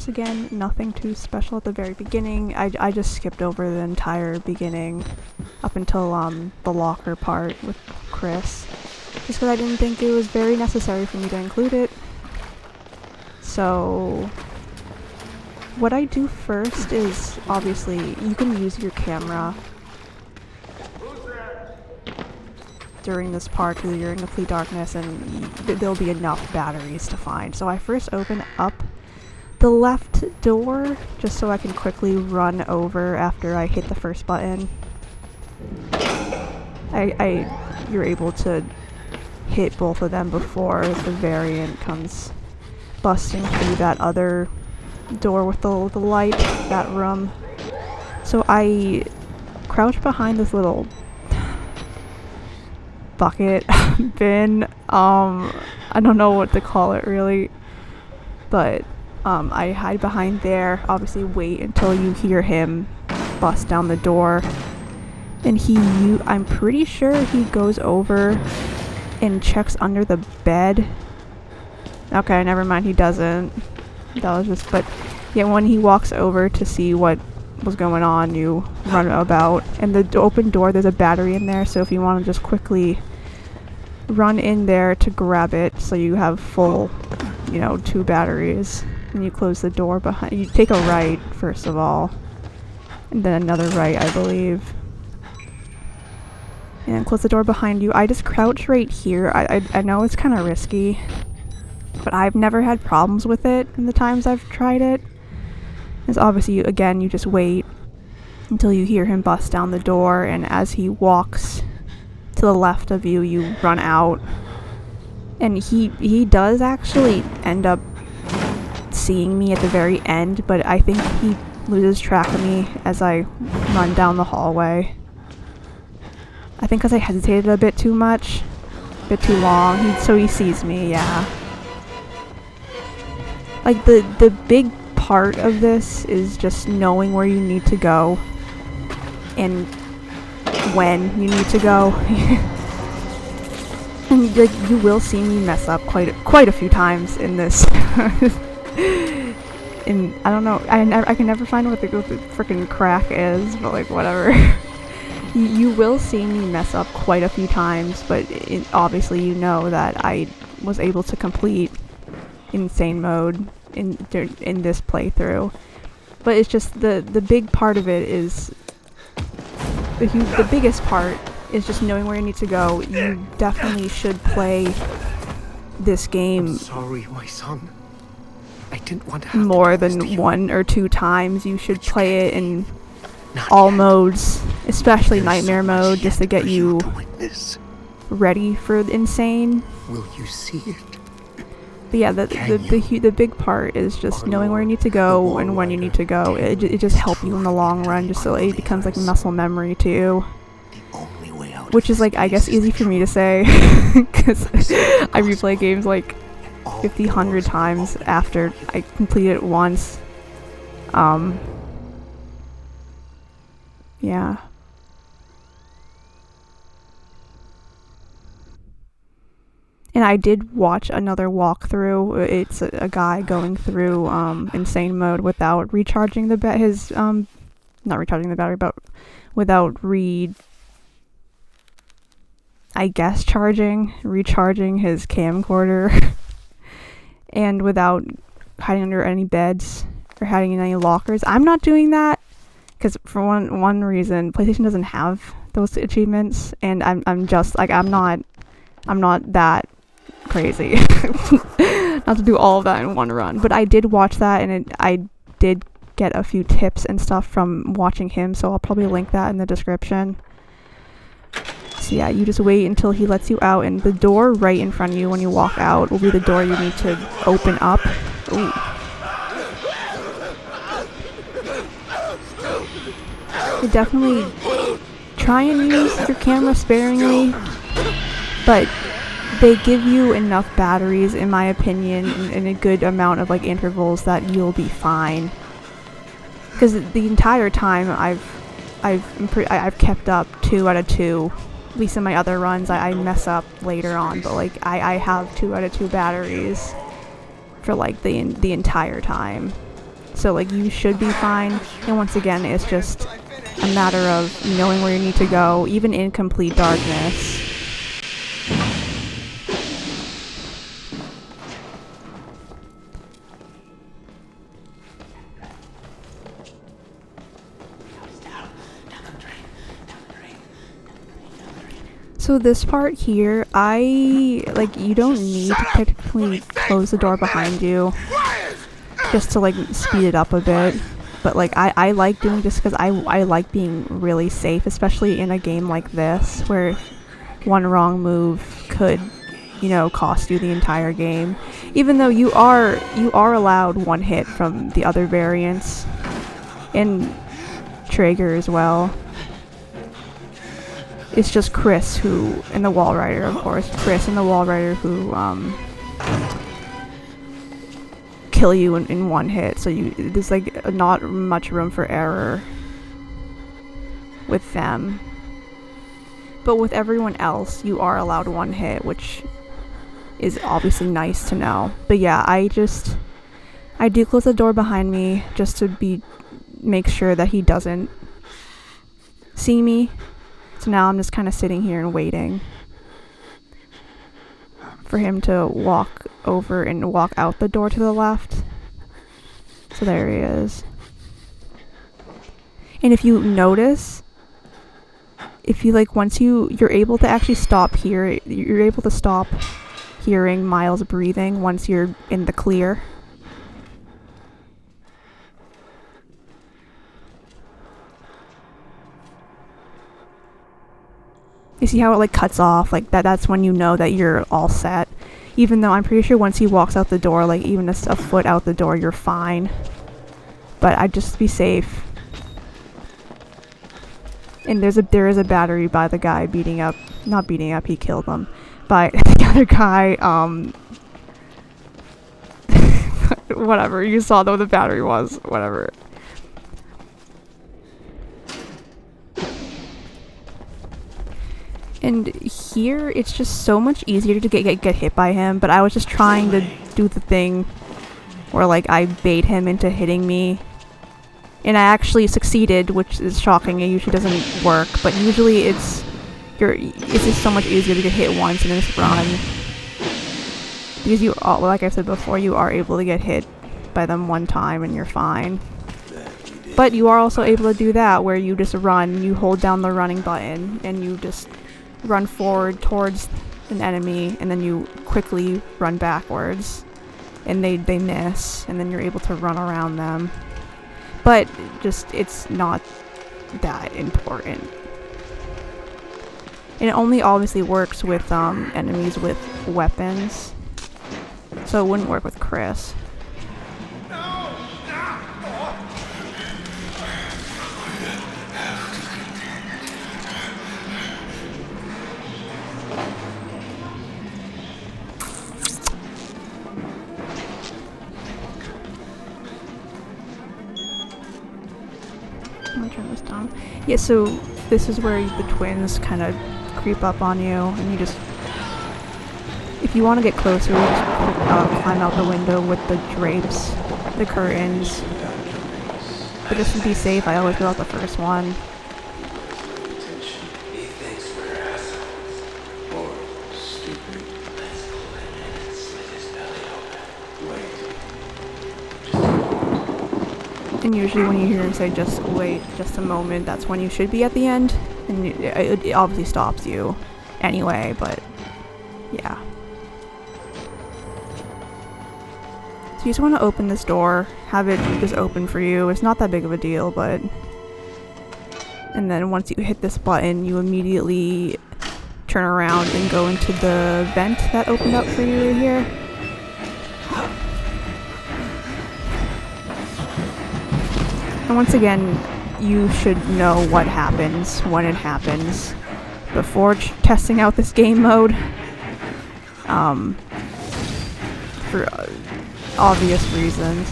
again, nothing too special at the very beginning. I just skipped over the entire beginning up until the locker part with Chris, just because I didn't think it was very necessary for me to include it. So what I do first is, obviously, you can use your camera during this part because you're in complete darkness and there'll be enough batteries to find. So I first open up the left door just so I can quickly run over after I hit the first button. You're able to hit both of them before the variant comes busting through that other door with the light, that room. So I crouch behind this little bucket bin. I don't know what to call it really, but I hide behind there, obviously wait until you hear him bust down the door, and I'm pretty sure he goes over and checks under the bed. Okay, never mind, he doesn't. That was just, but yeah, when he walks over to see what was going on, you run about, and the open door, there's a battery in there, so if you want to just quickly run in there to grab it so you have full, 2 batteries, and you close the door behind you. Take a right first of all, and then another right, I believe, and close the door behind you. I just crouch right here. I know it's kind of risky, but I've never had problems with it in the times I've tried it. Because obviously, you just wait until you hear him bust down the door, and as he walks to the left of you, you run out. And he does actually end up seeing me at the very end, but I think he loses track of me as I run down the hallway. I think because I hesitated a bit too much, a bit too long, so he sees me, yeah. Like, the big part of this is just knowing where you need to go and when you need to go. And like, you will see me mess up quite a few times in this. And I don't know, I can never find what the freaking crack is, but like, whatever. You will see me mess up quite a few times, but obviously you know that I was able to complete insane mode in this playthrough. But it's just the big part of it is the biggest part is just knowing where you need to go. You definitely should play this game I'm sorry, my son. I didn't want to have more to do this to than you. 1 or 2 times. You should play it in Not all yet. modes, especially There's nightmare so much mode, just to yet get for you to witness. ready for insane. Will you see it? But yeah, the big part is just knowing where you need to go and when you need to go. It just helps you in the long run, just so it becomes like muscle memory to you. The only way out Which of is like, I this guess, easy for me to say, because I replay games like 50, 100 times after I complete it once. Yeah. And I did watch another walkthrough. It's a guy going through insane mode without recharging the not recharging the battery, but without recharging his camcorder, and without hiding under any beds or hiding in any lockers. I'm not doing that because for one reason, PlayStation doesn't have those achievements, and I'm just like, I'm not that crazy not to do all of that in one run. But I did watch that, and I did get a few tips and stuff from watching him, so I'll probably link that in the description. So yeah, you just wait until he lets you out, and the door right in front of you when you walk out will be the door you need to open up. Ooh. You definitely try and use your camera sparingly, but they give you enough batteries, in my opinion, in a good amount of like intervals that you'll be fine. Because the entire time I've kept up 2 out of 2. At least in my other runs, I mess up later on, but like I have 2 out of 2 batteries for like the entire time. So like you should be fine. And once again, it's just a matter of knowing where you need to go, even in complete darkness. So this part here, you don't need to technically close the door behind you just to like speed it up a bit. But like I like doing this because I like being really safe, especially in a game like this where one wrong move could, cost you the entire game. Even though you are allowed one hit from the other variants, and Traeger as well. It's just Chris who, and the Wall Rider, of course. Chris and the Wall Rider who kill you in one hit. So there's like not much room for error with them. But with everyone else, you are allowed one hit, which is obviously nice to know. But yeah, I do close the door behind me just to make sure that he doesn't see me. So now I'm just kind of sitting here and waiting for him to walk over and walk out the door to the left. So there he is. And if you notice, once you're able to actually you're able to stop hearing Miles breathing once you're in the clear. You see how it like cuts off like that? That's when you know that you're all set. Even though I'm pretty sure once he walks out the door, like even a foot out the door, you're fine. But I'd just be safe. And there is a battery by the guy not beating up, he killed him. By the other guy, whatever, you saw though the battery was, whatever. And here, it's just so much easier to get hit by him, but I was just trying to do the thing where, like, I bait him into hitting me. And I actually succeeded, which is shocking. It usually doesn't work, but usually it's just so much easier to get hit once and then just run. Because like I said before, you are able to get hit by them one time and you're fine. But you are also able to do that, where you just run, you hold down the running button, and you just run forward towards an enemy, and then you quickly run backwards, and they miss, and then you're able to run around them. But it's not that important. And it only obviously works with enemies with weapons, so it wouldn't work with Chris. I'm gonna turn this down. Yeah, so this is where the twins kind of creep up on you, and you just, if you want to get closer, you just climb out the window with the drapes, the curtains. But just to be safe, I always go out the first one. And usually when you hear him say, just wait just a moment, that's when you should be at the end. And it obviously stops you anyway, but yeah. So you just want to open this door, have it just open for you. It's not that big of a deal, but... And then once you hit this button, you immediately turn around and go into the vent that opened up for you here. And once again, you should know what happens when it happens before testing out this game mode. For obvious reasons.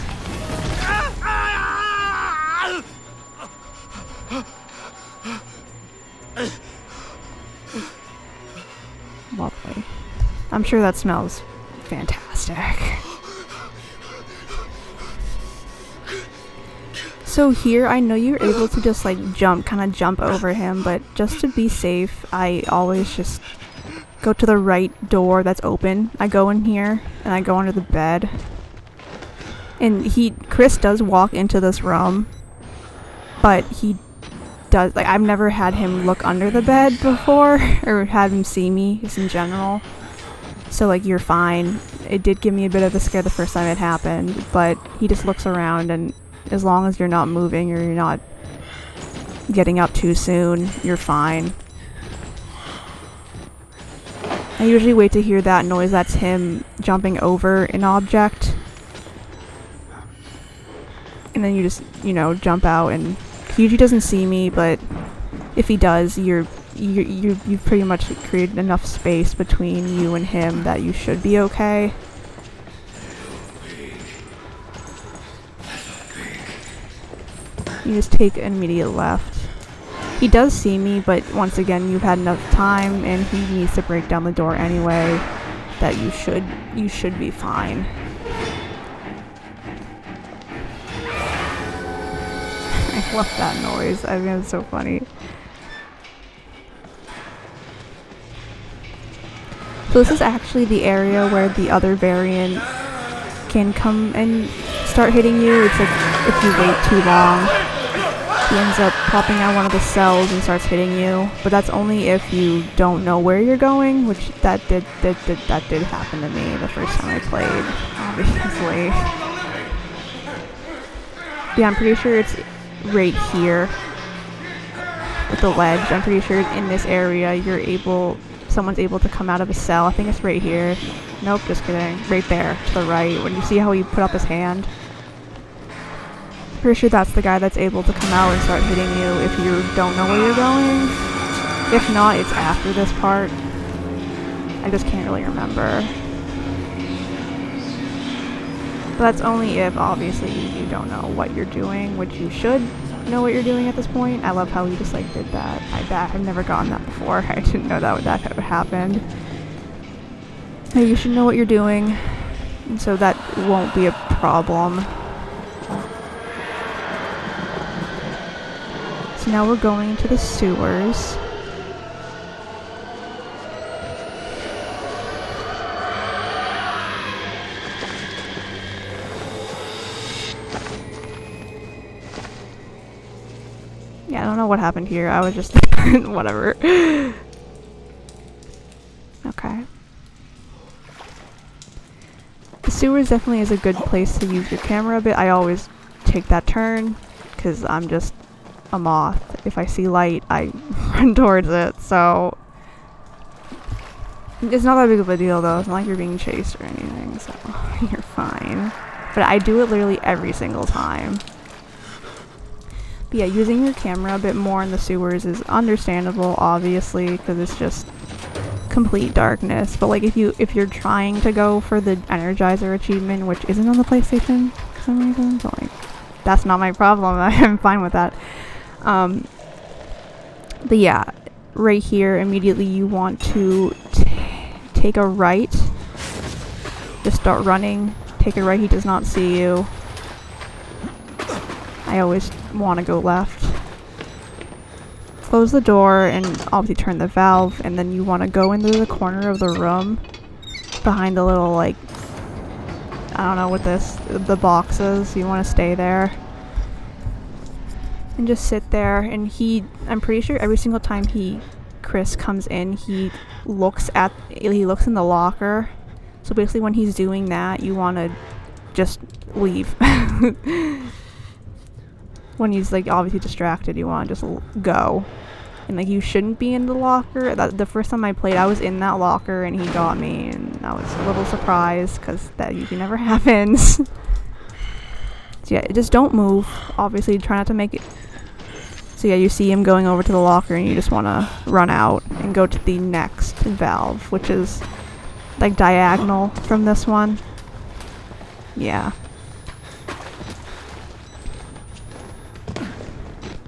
Lovely. I'm sure that smells fantastic. So here, I know you're able to just like kind of jump over him, but just to be safe, I always just go to the right door that's open. I go in here and I go under the bed. And Chris does walk into this room, but he does, like, I've never had him look under the bed before, or had him see me, just in general. So, like, you're fine. It did give me a bit of a scare the first time it happened, but he just looks around, and as long as you're not moving or you're not getting up too soon, you're fine. I usually wait to hear that noise. That's him jumping over an object. And then you just, jump out, and he usually doesn't see me, but if he does, you've pretty much created enough space between you and him that you should be okay. You just take an immediate left. He does see me, but once again, you've had enough time, and he needs to break down the door anyway, that you should be fine. I love that noise. I think it's so funny. So this is actually the area where the other variant can come and start hitting you. It's like if you wait too long, he ends up popping out one of the cells and starts hitting you. But that's only if you don't know where you're going, which that did happen to me the first time I played, obviously. Yeah, I'm pretty sure it's right here with the ledge. I'm pretty sure in this area someone's able to come out of a cell. I think it's right here. Nope, just kidding. Right there to the right. When you see how he put up his hand, pretty sure that's the guy that's able to come out and start hitting you if you don't know where you're going. If not, it's after this part. I just can't really remember. But that's only if, obviously, you don't know what you're doing, which you should know what you're doing at this point. I love how he just, like, did that. I've never gotten that before. I didn't know that ever happened. Now, you should know what you're doing, and so that won't be a problem. So now we're going to the sewers. Yeah, I don't know what happened here. I was just whatever. Okay. The sewers definitely is a good place to use your camera a bit. I always take that turn because I'm just a moth. If I see light, I run towards it. So it's not that big of a deal, though. It's not like you're being chased or anything, so you're fine. But I do it literally every single time. But yeah, using your camera a bit more in the sewers is understandable, obviously, because it's just complete darkness. But like if you're trying to go for the Energizer achievement, which isn't on the PlayStation for some reason, so like that's not my problem. I'm fine with that. But yeah, right here immediately you want to take a right. Just start running. Take a right. He does not see you. I always want to go left. Close the door and obviously turn the valve, and then you want to go into the corner of the room behind the little, like, I don't know what the boxes. You want to stay there and just sit there, and I'm pretty sure every single time Chris comes in, he looks in the locker. So basically when he's doing that, you want to just leave. When he's, like, obviously distracted, you want to just go. And, like, you shouldn't be in the locker. The first time I played, I was in that locker, and he got me, and I was a little surprised, because that usually never happens. So, yeah, just don't move. Obviously, try not to make it... So, yeah, you see him going over to the locker, and you just want to run out and go to the next valve, which is, like, diagonal from this one. Yeah.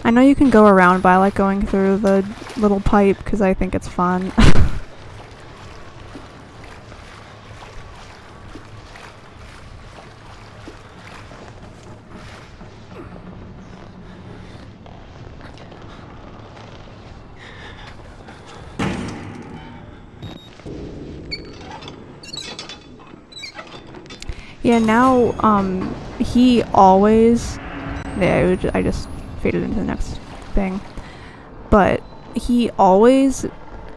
I know you can go around, but I like going through the little pipe because I think it's fun. Yeah, now, he always... Yeah, I just faded into the next thing. But he always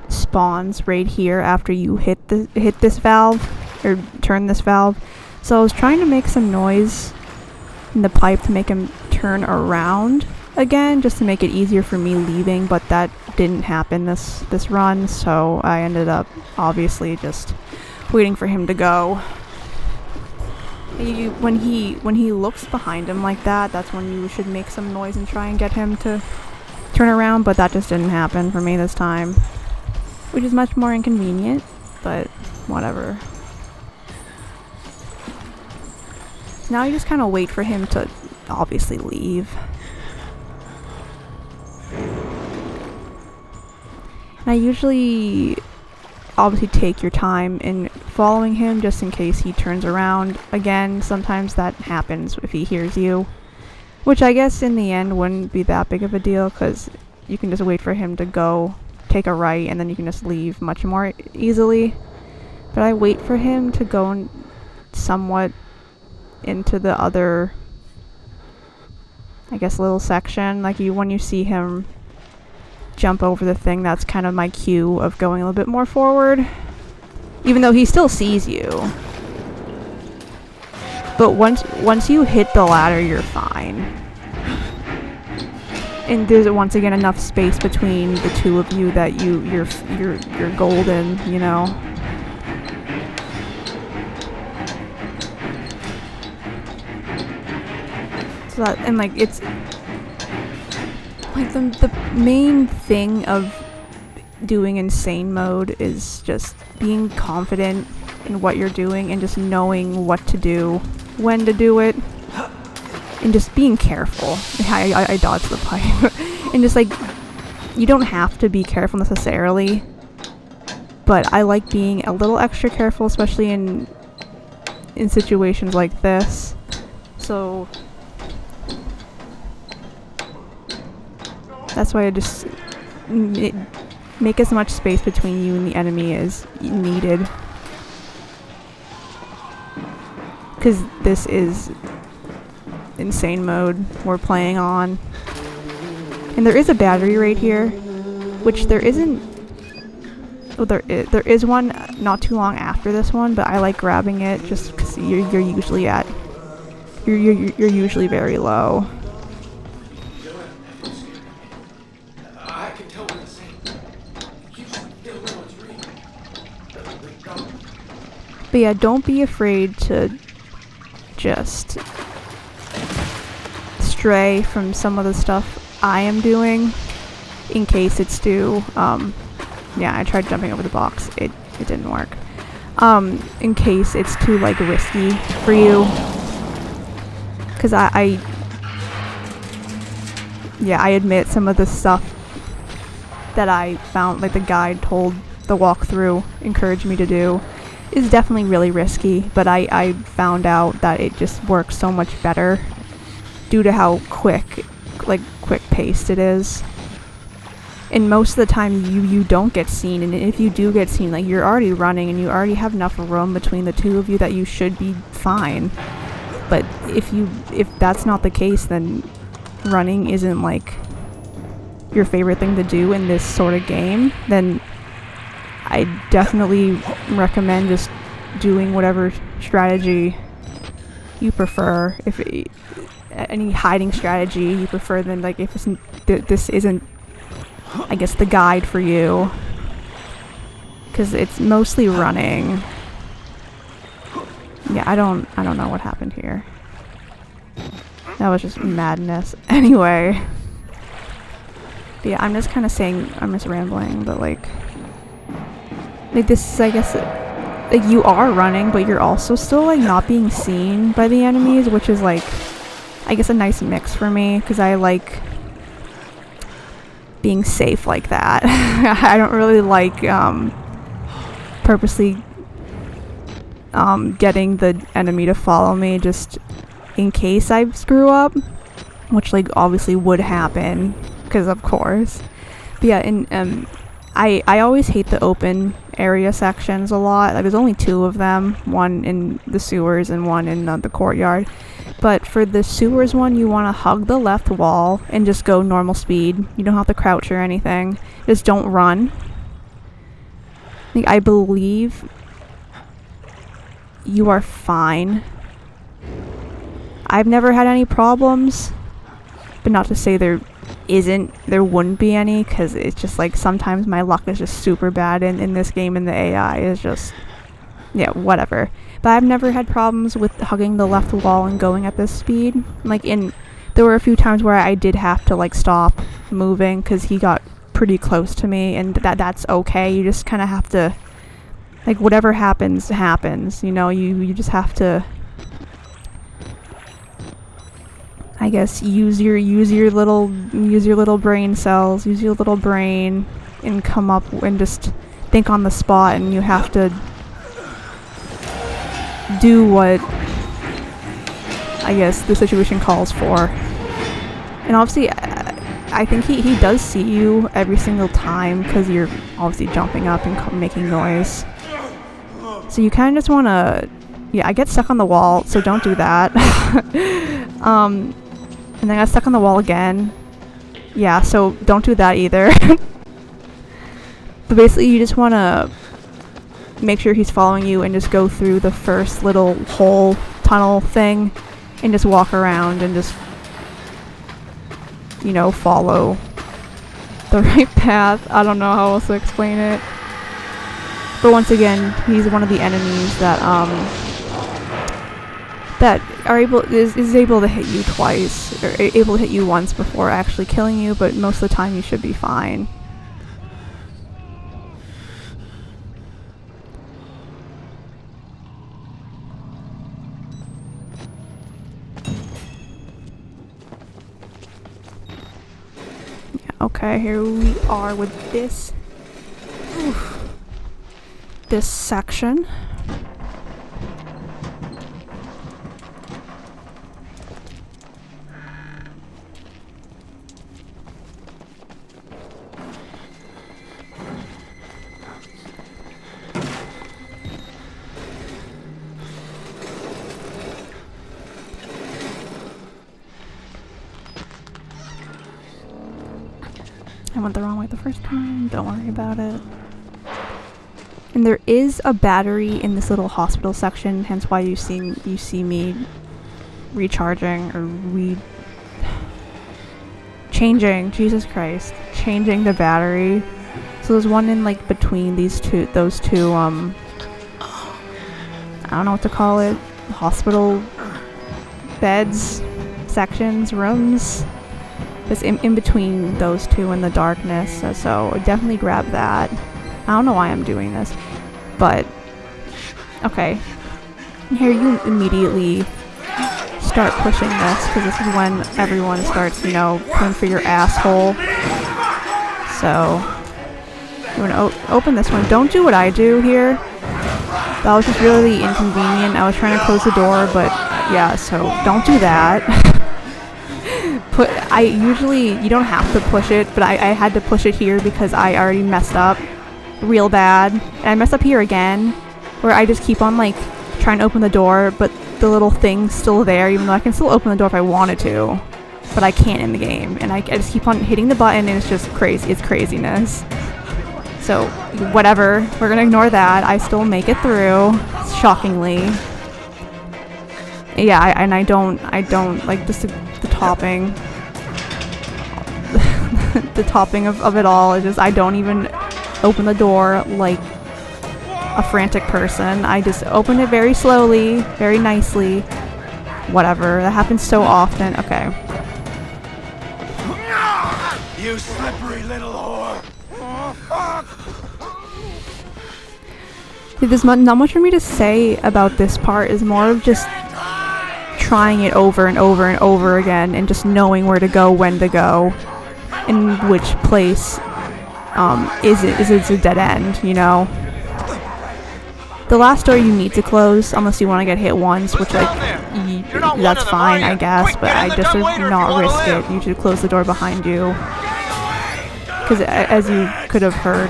spawns right here after you hit this valve, or turn this valve. So I was trying to make some noise in the pipe to make him turn around again, just to make it easier for me leaving, but that didn't happen this run, so I ended up obviously just waiting for him to go. When he looks behind him like that, that's when you should make some noise and try and get him to turn around, but that just didn't happen for me this time, which is much more inconvenient, but whatever. Now you just kind of wait for him to obviously leave. And I usually obviously take your time in following him just in case he turns around again. Sometimes that happens if he hears you, which I guess in the end wouldn't be that big of a deal because you can just wait for him to go take a right and then you can just leave much more easily. But I wait for him to go somewhat into the other, I guess, little section. Like when you see him jump over the thing, that's kind of my cue of going a little bit more forward, even though he still sees you. But once you hit the ladder, you're fine. And there's once again enough space between the two of you that you're golden, you know. So that, and like it's like the main thing of doing insane mode is just being confident in what you're doing and just knowing what to do, when to do it, and just being careful. I dodged the pipe. And just like, you don't have to be careful necessarily, but I like being a little extra careful, especially in situations like this. So that's why I just make as much space between you and the enemy as needed. Because this is insane mode we're playing on. And there is a battery right here, which there isn't... Well, there is one not too long after this one, but I like grabbing it just because you're usually at... You're usually very low. But yeah, don't be afraid to just stray from some of the stuff I am doing in case it's too, yeah, I tried jumping over the box. It didn't work. In case it's too, like, risky for you. Because I admit some of the stuff that I found, like the guide told the walkthrough, encouraged me to do, is definitely really risky, but I found out that it just works so much better due to how quick-paced it is. And most of the time you don't get seen, and if you do get seen, like, you're already running and you already have enough room between the two of you that you should be fine. But if that's not the case, then running isn't like your favorite thing to do in this sort of game, then I definitely recommend just doing whatever strategy you prefer. If any hiding strategy you prefer, then like if this isn't, I guess, the guide for you, because it's mostly running. Yeah, I don't know what happened here. That was just madness. Anyway, but yeah, I'm just kind of saying, I'm just rambling, but like this is, I guess, like, you are running, but you're also still, like, not being seen by the enemies, which is, like, I guess a nice mix for me, because I like being safe like that. I don't really like, purposely, getting the enemy to follow me just in case I screw up, which, like, obviously would happen, because of course. But yeah, and, I always hate the open area sections a lot. Like, there's only 2 of them, one in the sewers and one in the courtyard. But for the sewers one, you want to hug the left wall and just go normal speed. You don't have to crouch or anything. Just don't run. Like, I believe you are fine. I've never had any problems, but not to say there wouldn't be any, because it's just like sometimes my luck is just super bad in this game, and the AI is just, yeah, whatever. But I've never had problems with hugging the left wall and going at this speed. Like, there were a few times where I did have to like stop moving because he got pretty close to me, and that's okay. You just kind of have to, like, whatever happens, you know. You just have to, I guess, use your little brain cells, use your little brain, and come up and just think on the spot, and you have to do what, I guess, the situation calls for. And obviously, I think he does see you every single time, because you're obviously jumping up and making noise. So you kind of just want to, yeah, I get stuck on the wall, so don't do that. And then I got stuck on the wall again. Yeah, so don't do that either. But basically, you just want to make sure he's following you and just go through the first little hole tunnel thing and just walk around and just, you know, follow the right path. I don't know how else to explain it. But once again, he's one of the enemies that is able to hit you twice, or able to hit you once before actually killing you, but most of the time you should be fine. Okay, here we are with this section. I went the wrong way the first time, don't worry about it. And there is a battery in this little hospital section, hence why you see me recharging or changing the battery. So there's one in like between those two I don't know what to call it, hospital beds, sections, rooms. It's in between those two in the darkness, so definitely grab that. I don't know why I'm doing this, but okay. Here you immediately start pushing this, because this is when everyone starts, you know, coming for your asshole. So you want to open this one. Don't do what I do here. That was just really inconvenient. I was trying to close the door, but yeah, so don't do that. You don't have to push it, but I had to push it here because I already messed up real bad. And I messed up here again, where I just keep on like trying to open the door, but the little thing's still there, even though I can still open the door if I wanted to, but I can't in the game. And I just keep on hitting the button, and it's just crazy. It's craziness. So whatever, we're gonna ignore that. I still make it through, shockingly. Yeah, I don't like this. The topping the topping of it all is just, I don't even open the door like a frantic person. I just open it very slowly, very nicely. Whatever, that happens so often. Okay. You slippery little whore. There's not much for me to say about this part. Is more of just trying it over and over and over again, and just knowing where to go, when to go, and which place is a dead end, you know. The last door you need to close unless you want to get hit once, which that's fine, I guess, but I just would not risk it. You should close the door behind you, because as you could have heard,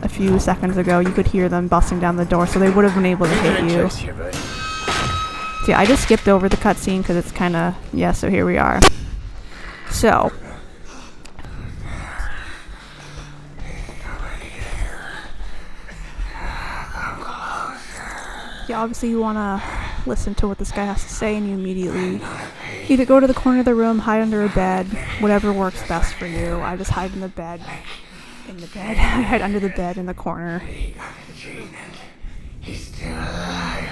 a few seconds ago, you could hear them busting down the door, so they would have been able to hit you. So yeah, I just skipped over the cutscene because it's kind of, yeah, so here we are. So. Yeah, obviously you want to listen to what this guy has to say, and you immediately either go to the corner of the room, hide under a bed, whatever works best for you. I just hide in the bed. I hide under the bed in the corner. He's still alive.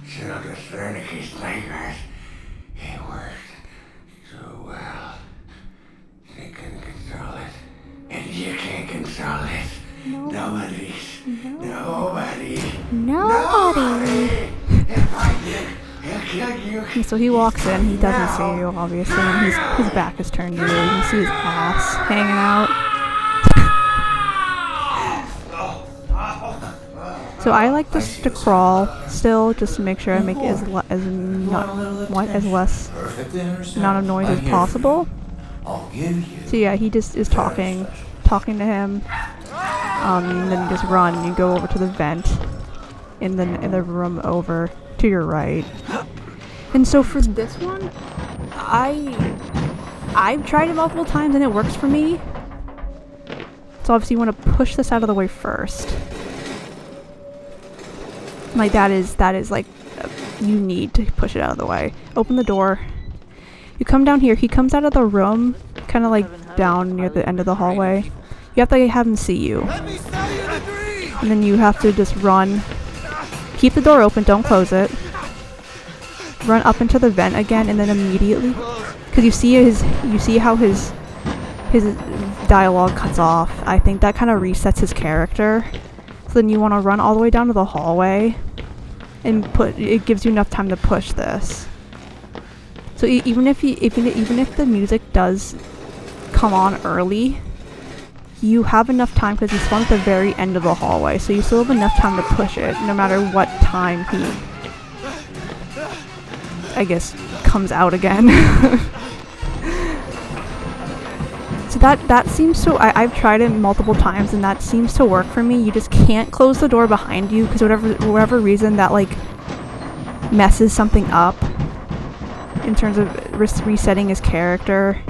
Should the Furnicure's fingers. He worked so well. They couldn't control it. And you can't control it. Nobody. If I did, he'll kill you. And so he walks in, he doesn't see you, obviously, and his back is turned to you. You can see his ass hanging out. So I like just to crawl still, just to make sure I make as less amount of noise as possible. So yeah, he just is talking to him, and then you just run and you go over to the vent in the room over to your right. And so for this one, I've tried it multiple times and it works for me. So obviously you want to push this out of the way first. Like that is like, you need to push it out of the way. Open the door. You come down here. He comes out of the room, kind of like down near the end of the hallway. You have to have him see you. And then you have to just run. Keep the door open, don't close it. Run up into the vent again, and then immediately, because you see how his dialogue cuts off. I think that kind of resets his character. So then you want to run all the way down to the hallway, and it gives you enough time to push this. So even if the music does come on early, you have enough time because he spawns at the very end of the hallway, so you still have enough time to push it, no matter what time he, I guess, comes out again. So that seems to, I've tried it multiple times, and that seems to work for me. You just can't close the door behind you, because whatever reason that, like, messes something up in terms of resetting his character.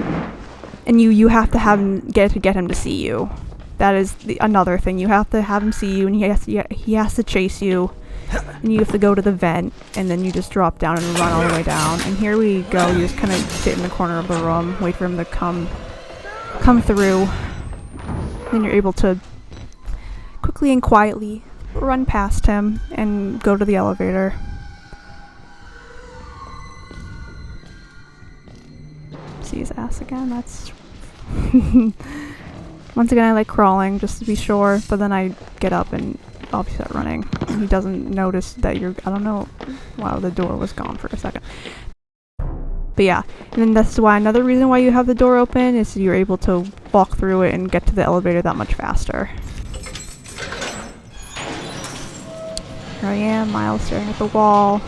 And you have to have him get him to see you. That is another thing. You have to have him see you, and he has to chase you. And you have to go to the vent, and then you just drop down and run all the way down. And here we go. You just kind of sit in the corner of the room, wait for him to come through. Then you're able to quickly and quietly run past him and go to the elevator. See his ass again. That's once again, I like crawling just to be sure, but then I get up and obviously start running. And he doesn't notice that you're, I don't know, wow, the door was gone for a second. But yeah, and then that's why another reason why you have the door open is you're able to walk through it and get to the elevator that much faster. Here I am, Miles staring at the wall.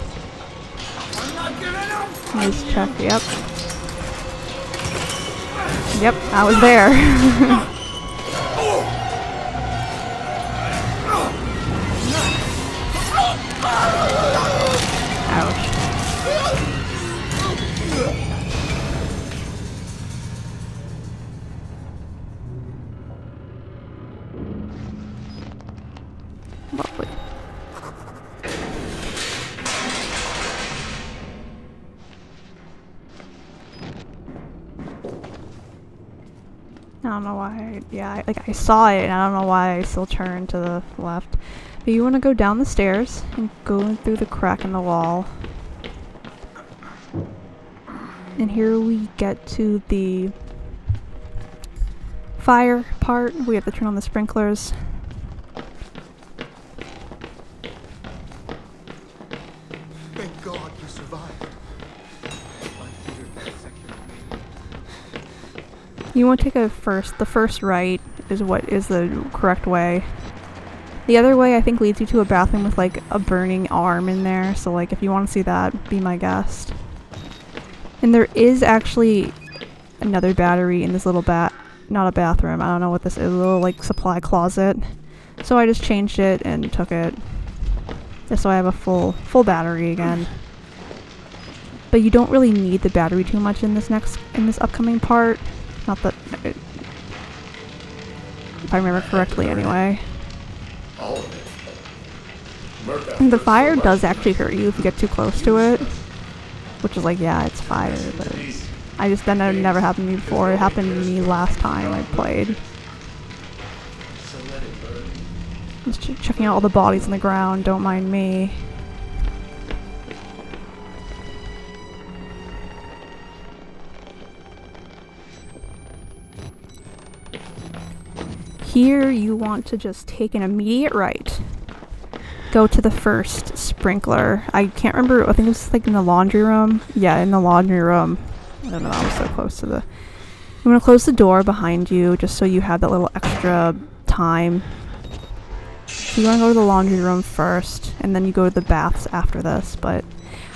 Nice check, yep. Yep, I was there. Ouch. Lovely. I don't know why, I saw it and I don't know why I still turned to the left. But you want to go down the stairs and go through the crack in the wall. And here we get to the fire part. We have to turn on the sprinklers. Thank God you survived. You want to take the first right is what is the correct way. The other way I think leads you to a bathroom with like a burning arm in there, so like if you want to see that, be my guest. And there is actually another battery in this little not a bathroom, I don't know what this is, a little like supply closet. So I just changed it and took it. Just so I have a full battery again. But you don't really need the battery too much in this upcoming part. Not that if I remember correctly anyway. And the fire does actually hurt you if you get too close to it. Which is like, yeah, it's fire, but that never happened to me before. It happened to me last time I played. Just checking out all the bodies on the ground, don't mind me. Here you want to just take an immediate right. Go to the first sprinkler. I can't remember, I think it was like in the laundry room. Yeah, in the laundry room. I don't know, I was so close to the... You want to close the door behind you just so you have that little extra time. So you want to go to the laundry room first, and then you go to the baths after this, but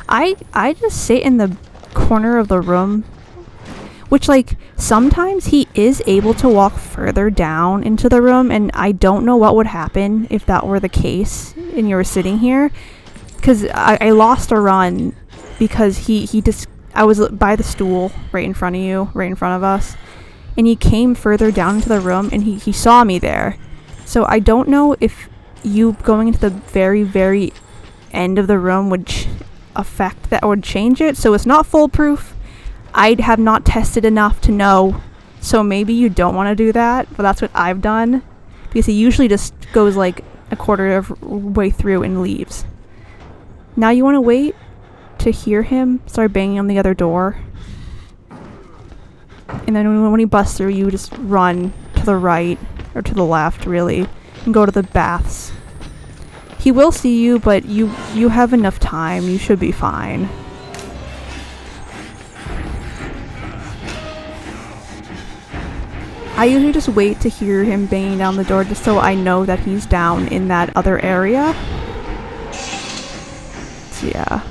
I just sit in the corner of the room, which, like, sometimes he is able to walk further down into the room, and I don't know what would happen if that were the case and you were sitting here, because I lost a run because I was by the stool right in front of you, right in front of us, and he came further down into the room, and he saw me there. So I don't know if you going into the very, very end of the room would affect that, would change it. So it's not foolproof. I have not tested enough to know. So maybe you don't want to do that, but that's what I've done. Because he usually just goes like a quarter of way through and leaves. Now you want to wait to hear him start banging on the other door. And then when he busts through, you just run to the right, or to the left, really, and go to the baths. He will see you, but you have enough time. You should be fine. I usually just wait to hear him banging down the door just so I know that he's down in that other area. So yeah.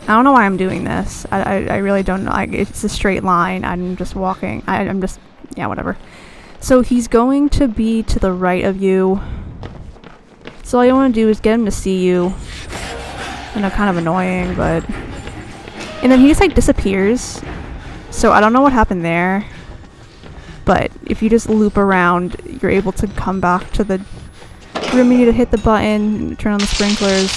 I don't know why I'm doing this. I really don't know. It's a straight line. I'm just walking. I'm just... Yeah, whatever. So he's going to be to the right of you. So all you want to do is get him to see you. I know, kind of annoying, but... And then he just, like, disappears. So I don't know what happened there. But if you just loop around, you're able to come back to the room. You need to hit the button, turn on the sprinklers,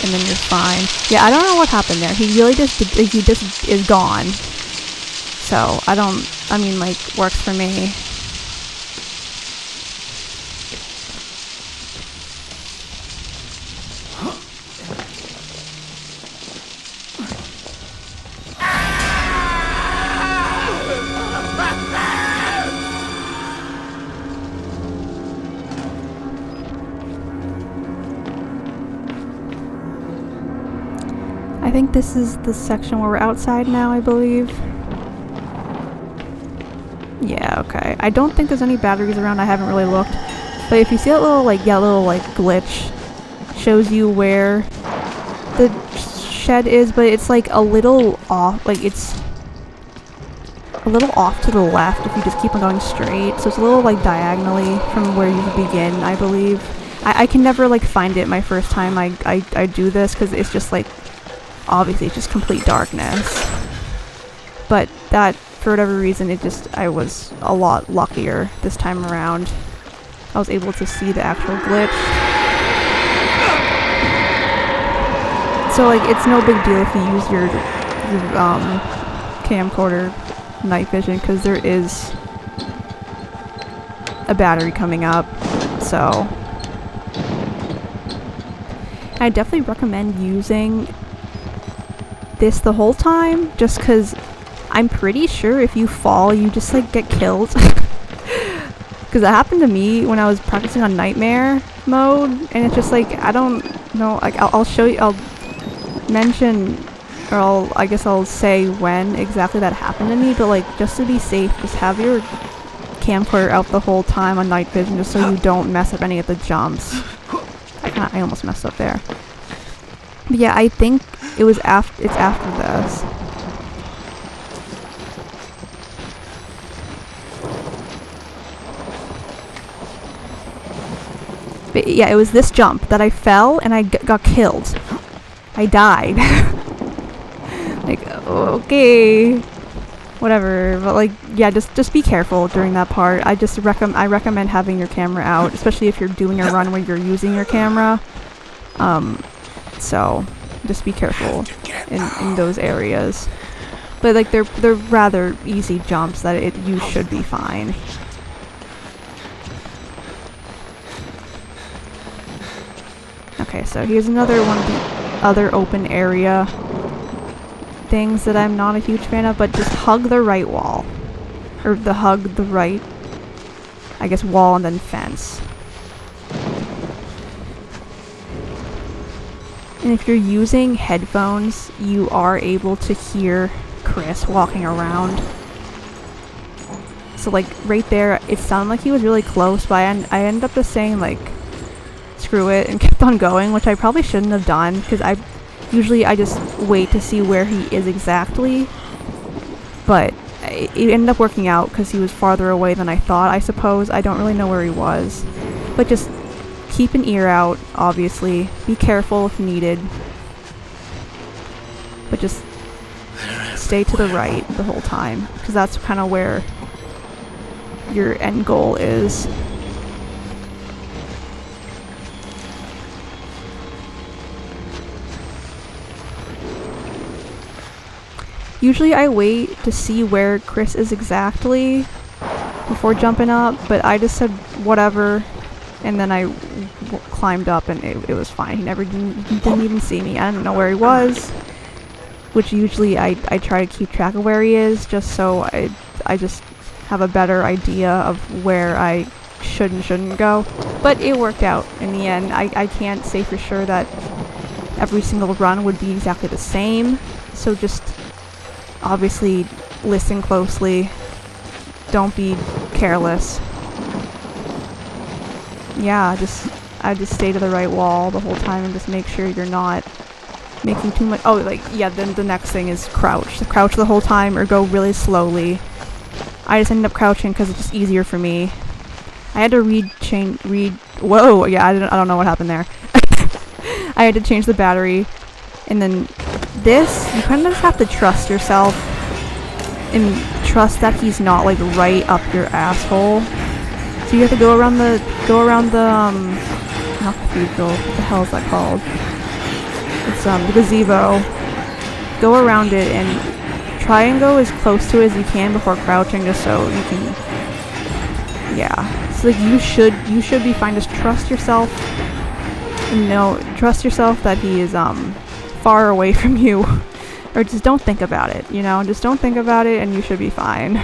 and then you're fine. Yeah, I don't know what happened there. He really just is gone. So I mean, like, works for me. I think this is the section where we're outside now, I believe. Yeah, okay. I don't think there's any batteries around. I haven't really looked. But if you see that little, like, glitch, shows you where the shed is, but it's, like, a little off. Like, it's a little off to the left if you just keep on going straight. So it's a little, like, diagonally from where you begin, I believe. I can never, like, find it my first time I do this, because it's just, like, obviously it's just complete darkness. But that, for whatever reason, I was a lot luckier this time around. I was able to see the actual glitch. So, like, it's no big deal if you use your camcorder night vision, because there is a battery coming up. So I definitely recommend using this the whole time, just because I'm pretty sure if you fall, you just, like, get killed. Because that happened to me when I was practicing on Nightmare mode, and it's just, like, I don't know, like, I'll show you, I'll mention, or I guess I'll say when exactly that happened to me, but, like, just to be safe, just have your camcorder out the whole time on night vision, just so you don't mess up any of the jumps. I almost messed up there. But yeah, I think it's after this. Yeah, it was this jump that I fell and I got killed. I died. Like, okay, whatever. But like, yeah, just be careful during that part. I recommend having your camera out, especially if you're doing a run where you're using your camera. So just be careful in those areas. But like, they're rather easy jumps that you should be fine. Okay, so here's another one of the other open area things that I'm not a huge fan of, but just hug the right wall. Or hug the right, I guess, wall and then fence. And if you're using headphones, you are able to hear Chris walking around. So like right there, it sounded like he was really close, but I ended up just saying like, screw it, and kept on going, which I probably shouldn't have done, because I just wait to see where he is exactly, but it ended up working out because he was farther away than I thought, I suppose. I don't really know where he was, but just keep an ear out, obviously. Be careful if needed, but just stay to the right the whole time, because that's kind of where your end goal is. Usually I wait to see where Chris is exactly before jumping up, but I just said whatever, and then I climbed up and it was fine. He didn't even see me. I didn't know where he was, which usually I try to keep track of where he is, just so I just have a better idea of where I should and shouldn't go. But it worked out in the end. I can't say for sure that every single run would be exactly the same, so just obviously listen closely. Don't be careless. Yeah, I just stay to the right wall the whole time and just make sure you're not making too much. Oh, like, yeah, then the next thing is crouch. Crouch the whole time or go really slowly. I just ended up crouching because it's just easier for me. I had to whoa, yeah, I don't know what happened there. I had to change the battery, and then this, you kind of just have to trust yourself and trust that he's not like right up your asshole. So you have to go around the not cathedral, what the hell is that called? It's the gazebo. Go around it and try and go as close to it as you can before crouching, just so you can, yeah. So like you should be fine. Just trust yourself. Trust yourself that he is far away from you, or just don't think about it, just don't think about it and you should be fine,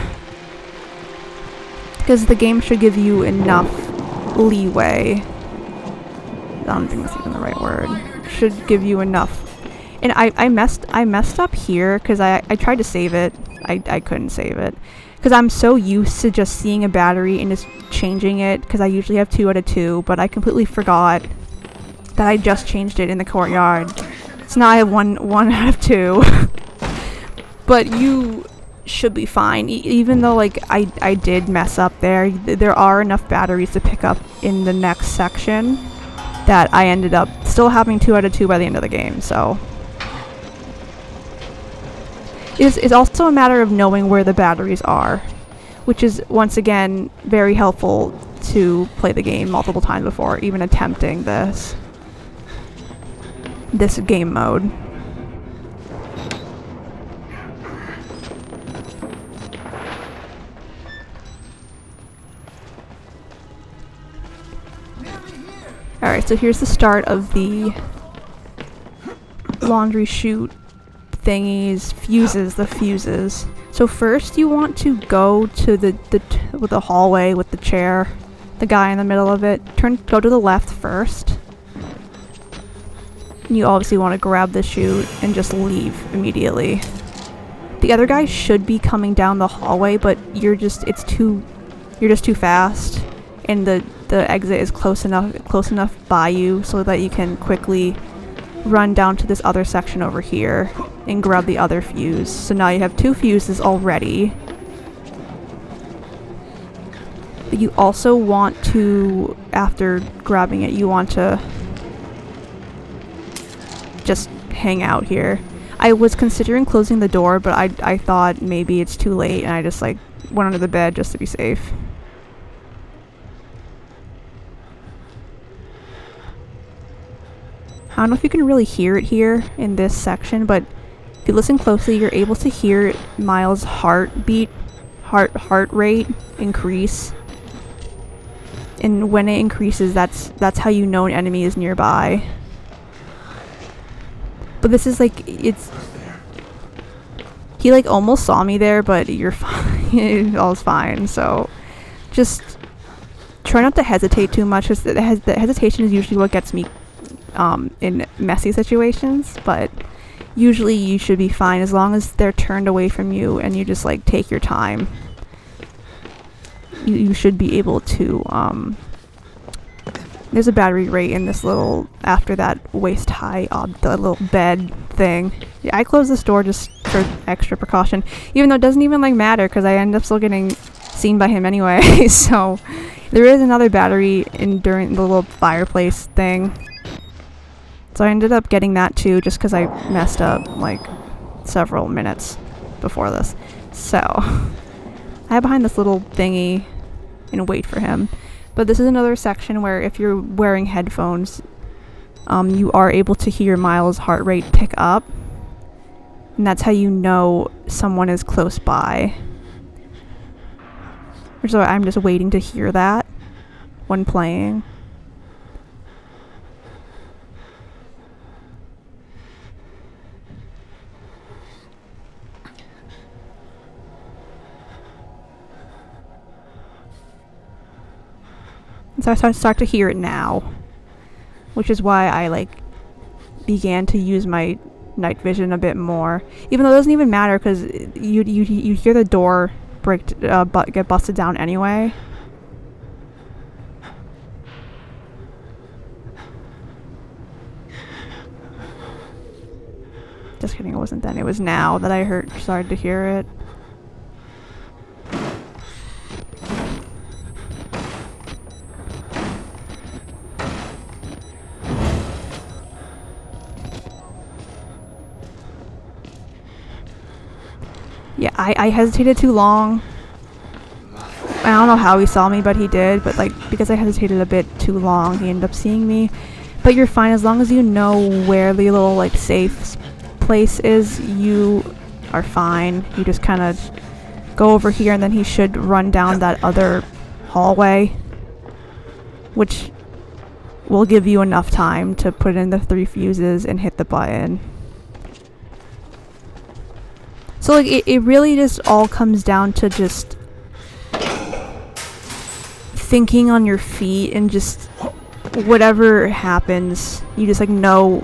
because the game should give you enough leeway. I don't think that's even the right word. Should give you enough. And I messed up here because I tried to save it. I couldn't save it because I'm so used to just seeing a battery and just changing it, because I usually have 2 out of 2, but I completely forgot that I just changed it in the courtyard. So now I have one out of 2. But you should be fine. Even though like I did mess up there are enough batteries to pick up in the next section that I ended up still having 2 out of 2 by the end of the game. So it's also a matter of knowing where the batteries are, which is once again very helpful to play the game multiple times before even attempting this game mode. Alright, so here's the start of the laundry chute thingies, the fuses. So first you want to go to the hallway with the chair, the guy in the middle of it. Go to the left first. And you obviously want to grab the chute and just leave immediately. The other guy should be coming down the hallway, but you're just too fast, and the exit is close enough by you so that you can quickly run down to this other section over here and grab the other fuse. So now you have 2 fuses already. You also want to, after grabbing it, you want to just hang out here. I was considering closing the door, but I thought maybe it's too late, and I just like went under the bed just to be safe. I don't know if you can really hear it here in this section, but if you listen closely, you're able to hear Miles' heart rate increase. And when it increases, that's how you know an enemy is nearby. But this is like, it's... He like almost saw me there, but you're fine. All's fine, so... Just try not to hesitate too much, because the hesitation is usually what gets me in messy situations, but usually you should be fine as long as they're turned away from you and you just like take your time. You should be able to there's a battery right in this little, after that waist high, the little bed thing. Yeah, I closed this door just for extra precaution, even though it doesn't even like matter because I end up still getting seen by him anyway. So there is another battery in during the little fireplace thing. So I ended up getting that too, just because I messed up like several minutes before this. So I hide behind this little thingy and wait for him. But this is another section where if you're wearing headphones, you are able to hear Miles' heart rate pick up. And that's how you know someone is close by. So I'm just waiting to hear that when playing. So I start to hear it now, which is why I like began to use my night vision a bit more. Even though it doesn't even matter because you hear the door get busted down anyway. Just kidding, it wasn't then. It was now that I started to hear it. Yeah, I hesitated too long. I don't know how he saw me, but he did. But like, because I hesitated a bit too long, he ended up seeing me. But you're fine as long as you know where the little like safe place is. You are fine. You just kind of go over here, and then he should run down that other hallway, which will give you enough time to put in the 3 fuses and hit the button. So like it really just all comes down to just thinking on your feet, and just whatever happens, you just know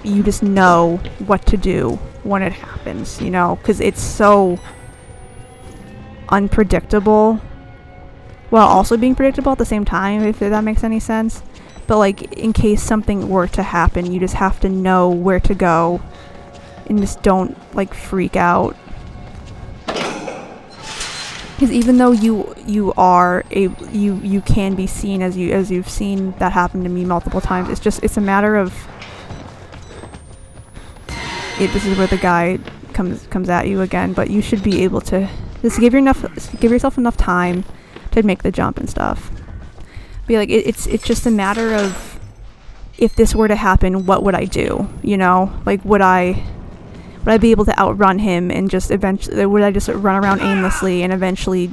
what to do when it happens, you know, because it's so unpredictable while also being predictable at the same time, if that makes any sense. But like, in case something were to happen, you just have to know where to go and just don't like freak out. Because even though you can be seen, as you've seen that happen to me multiple times, it's a matter of this is where the guy comes at you again. But you should be able to just give yourself enough time to make the jump and stuff. Be like, it's just a matter of, if this were to happen, what would I do? You know, like would I be able to outrun him and just eventually, would I just run around aimlessly and eventually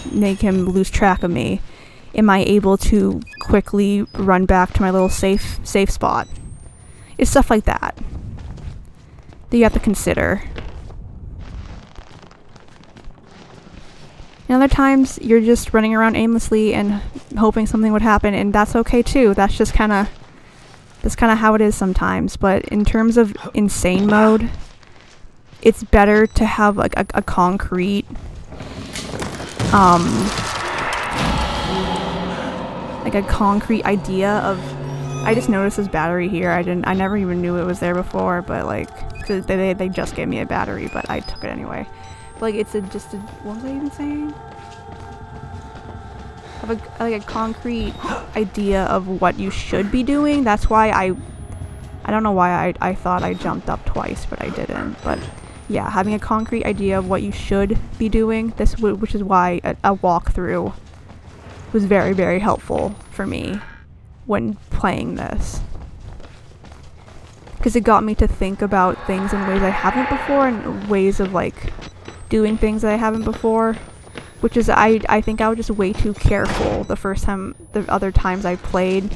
make him lose track of me? Am I able to quickly run back to my little safe spot? It's stuff like that you have to consider. And other times you're just running around aimlessly and hoping something would happen, and that's okay too. That's kind of how it is sometimes. But in terms of insane mode, it's better to have like a concrete idea of. I just noticed this battery here. I never even knew it was there before, but like they just gave me a battery, but I took it anyway. But like, what was I even saying? have a concrete idea of what you should be doing. That's why I don't know why I thought I jumped up twice, but I didn't. But yeah, having a concrete idea of what you should be doing, which is why a walkthrough was very, very helpful for me when playing this. Because it got me to think about things in ways I haven't before, and ways of like doing things that I haven't before. Which is, I think I was just way too careful the other times I played.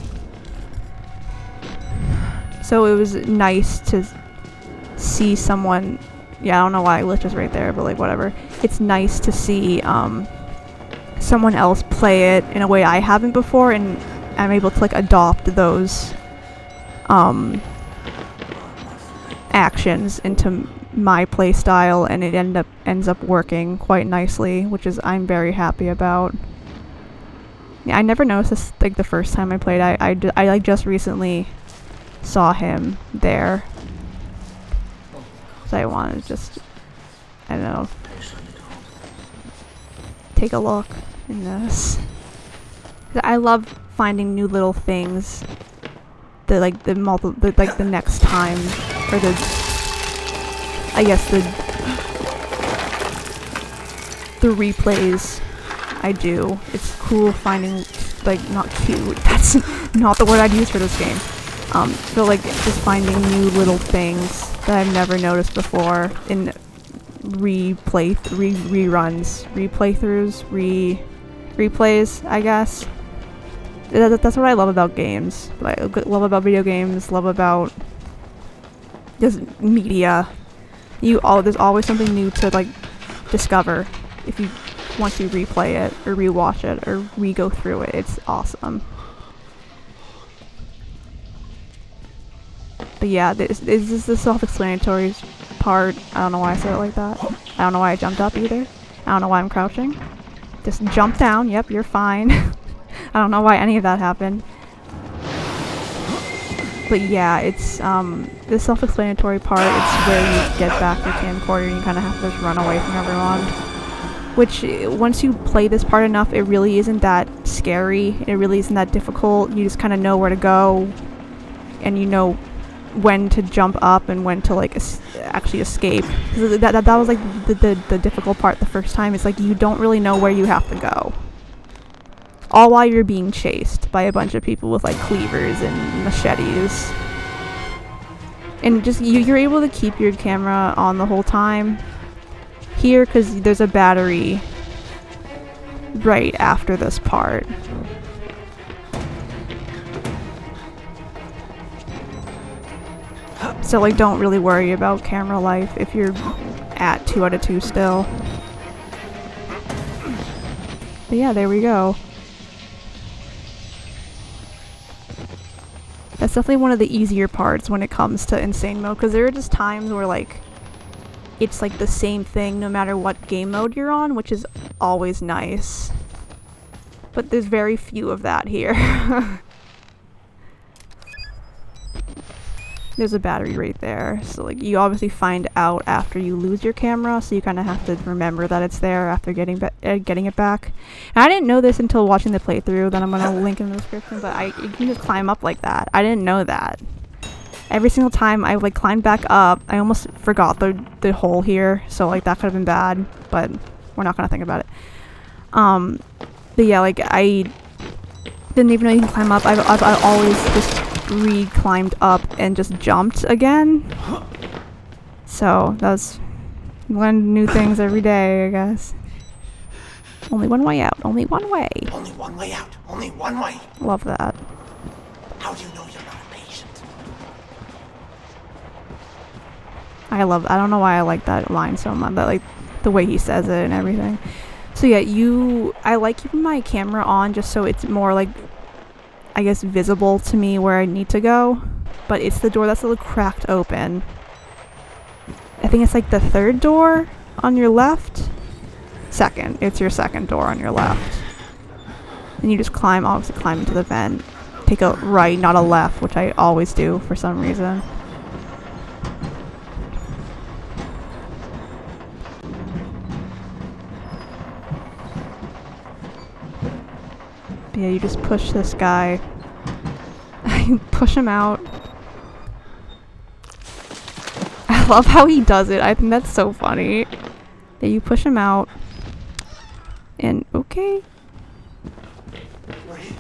So it was nice to see someone, yeah, I don't know why Lich is right there, but like whatever. It's nice to see someone else play it in a way I haven't before, and I'm able to like adopt those actions into my play style, and it ends up working quite nicely, which is I'm very happy about. Yeah, I never noticed this like the first time I played. I like just recently saw him there, so I wanted to just, I don't know, take a look in this. I love finding new little things that like the next time, or I guess the replays I do. It's cool finding, like, not cute, that's not the word I'd use for this game. But like just finding new little things that I've never noticed before in replays, I guess. That's what I love about games. What I love about video games, love about just media. There's always something new to like discover if you want to replay it or rewatch it or re-go through it. It's awesome. But yeah, this is the self-explanatory part. I don't know why I said it like that. I don't know why I jumped up either. I don't know why I'm crouching. Just jump down. Yep, you're fine. I don't know why any of that happened. But yeah, it's the self-explanatory part. It's where you get back your camcorder and you kind of have to just run away from everyone. Which, once you play this part enough, it really isn't that scary. It really isn't that difficult. You just kind of know where to go, and you know when to jump up and when to like actually escape. That was like the difficult part the first time. It's like you don't really know where you have to go, all while you're being chased by a bunch of people with like cleavers and machetes. And just you're able to keep your camera on the whole time here because there's a battery right after this part. So like don't really worry about camera life if you're at 2 out of 2 still. But yeah, there we go. That's definitely one of the easier parts when it comes to insane mode, because there are just times where like it's like the same thing no matter what game mode you're on, which is always nice. But there's very few of that here. There's a battery right there, so like you obviously find out after you lose your camera, so you kind of have to remember that it's there after getting it back. And I didn't know this until watching the playthrough that I'm gonna link in the description, but you can just climb up like that. I didn't know that. Every single time I like climbed back up, I almost forgot the hole here, so like that could have been bad, but we're not gonna think about it. But yeah, like I didn't even know you can climb up. I've always just re-climbed up and just jumped again. So that's learn new things every day, I guess. Only one way out. Only one way. Only one way out. Only one way. Love that. How do you know you're not a patient? I don't know why I like that line so much. That like the way he says it and everything. So yeah, I like keeping my camera on just so it's more like, I guess, visible to me where I need to go. But it's the door that's a little cracked open. I think it's like the third door on your left. Second. It's your second door on your left. And you just obviously climb into the vent. Take a right, not a left, which I always do for some reason. Yeah, you just push this guy. You push him out. I love how he does it. I think that's so funny. Yeah, you push him out. And okay. Right.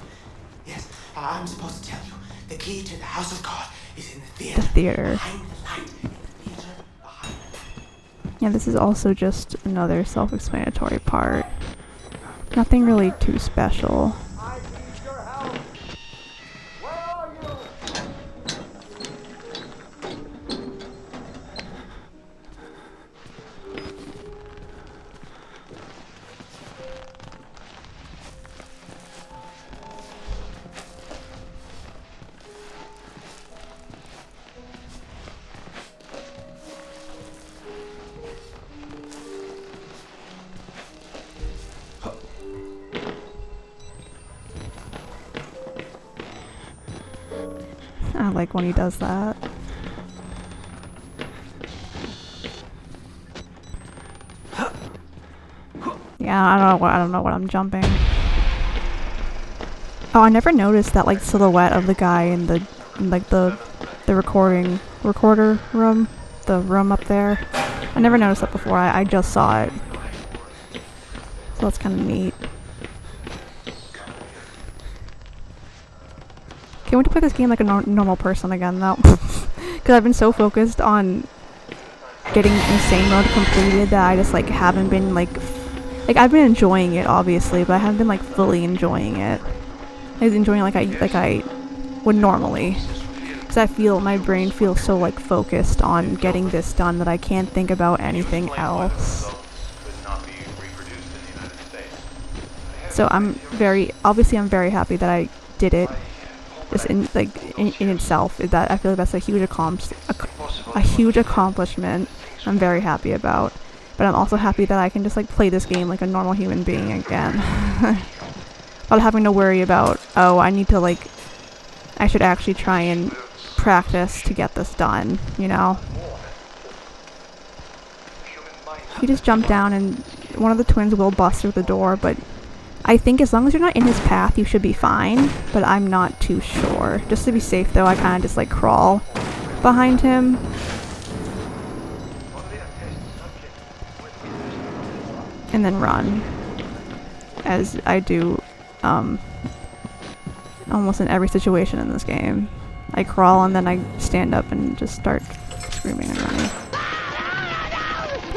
Yes, I'm supposed to tell you. The key to the house of God is in the The theater. theater. Behind the light. In the theater. Behind the light. Yeah, this is also just another self-explanatory part. Nothing really too special. I need your help. Where are you? I like when he does that. Yeah, I don't know what I'm jumping. Oh, I never noticed that like silhouette of the guy in the recorder room, the room up there. I never noticed that before. I just saw it. So that's kind of neat. Can't wait to play this game like a normal person again, though. Because I've been so focused on getting insane mode completed that I just like haven't been like I've been enjoying it obviously, but I haven't been like fully enjoying it. I was enjoying it like I would normally. Because I feel my brain feels so like focused on getting this done that I can't think about anything else. So I'm very happy that I did it. Just in itself, that I feel like that's a huge accomplishment. I'm very happy about, but I'm also happy that I can just like play this game like a normal human being again, without having to worry about I should actually try and practice to get this done. You know, you just jump down and one of the twins will bust through the door, but I think as long as you're not in his path, you should be fine, but I'm not too sure. Just to be safe, though, I kind of just, like, crawl behind him. And then run. As I do, almost in every situation in this game. I crawl and then I stand up and just start screaming and running.